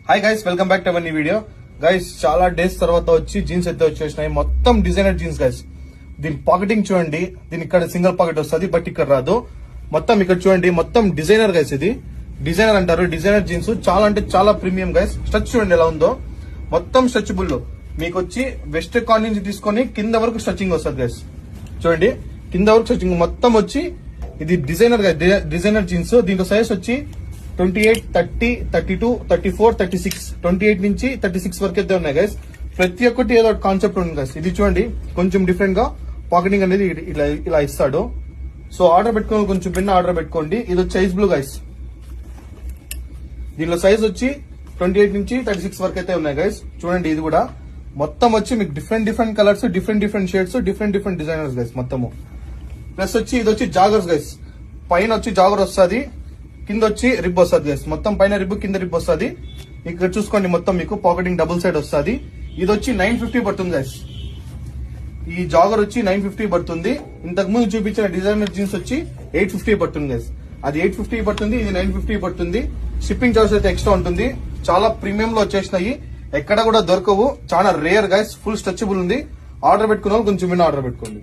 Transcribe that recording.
Hi guys, welcome back to our new video. Guys చాలా days తర్వాత వచ్చి jeans అయితే వచ్చేసినాయి. మొత్తం డిజైనర్ జీన్స్ గైస్. దీని పాకెటింగ్ చూడండి, దీని ఇక్కడ సింగిల్ పాకెట్ వస్తుంది, బట్ ఇక్కడ రాదు. మొత్తం ఇక్కడ చూడండి, మొత్తం డిజైనర్ గైస్. ఇది డిజైనర్ అంటారు. డిజైనర్ జీన్స్ చాలా అంటే చాలా ప్రీమియం గైస్. స్ట్రెచ్ చూడండి ఎలా ఉందో, మొత్తం స్ట్రెచబుల్. మీకు వచ్చి వెస్ట్ కార్న్ నుంచి తీసుకొని కింద వరకు స్ట్రెచింగ్ వస్తుంది గైస్. చూడండి కింద వరకు స్ట్రెచింగ్ మొత్తం వచ్చి. ఇది డిజైనర్ డిజైనర్ జీన్స్. దీంట్లో సైజ్ వచ్చి 28, 30, 32, 34, 36, 28 నుంచి 36 వరకు అయితే ఉన్నాయి గైస్. ప్రతి ఒక్కటి ఏదో కాన్సెప్ట్ ఉంది గైస్. ఇది చూడండి కొంచెం డిఫరెంట్ గా పాకెటింగ్ అనేది ఇలా ఇస్తాడు. సో ఆర్డర్ పెట్టుకోవాలి, కొంచెం భిన్న ఆర్డర్ పెట్టుకోండి. ఇది వచ్చి ఐస్ బ్లూ గైస్. దీనిలో సైజ్ వచ్చి 28 నుంచి 36 వరకు అయితే ఉన్నాయి గైస్. చూడండి ఇది కూడా మొత్తం వచ్చి మీకు different colours, different shades, different designers guys మొత్తము. ప్లస్ వచ్చి ఇది వచ్చి జాగర్స్ గైస్. పైన వచ్చి జాగర్ వస్తుంది, కింద వచ్చి రిబ్ వస్తుంది గైస్. మొత్తం పైన రిబ్, కింద రిబ్ వస్తుంది. ఇక్కడ చూసుకోండి మొత్తం మీకు పాకెటింగ్ డబుల్ సైడ్ వస్తుంది. ఇది వచ్చి 950 పడుతుంది గైస్. ఈ జాగర్ వచ్చి 950 పడుతుంది. ఇంతకు ముందు చూపించిన డిజైనర్ జీన్స్ వచ్చి 850 పడుతుంది గైస్. అది 850 పడుతుంది, ఇది 950 పడుతుంది. షిప్పింగ్ చార్జ్ అయితే ఎక్స్ట్రా ఉంటుంది. చాలా ప్రీమియం లో వచ్చేసినాయి, ఎక్కడ కూడా దొరకవు. చాలా రేర్ గైస్. ఫుల్ స్ట్రెచబుల్ ఉంది. ఆర్డర్ పెట్టుకున్న వాళ్ళు కొంచెం ఆర్డర్ పెట్టుకోండి.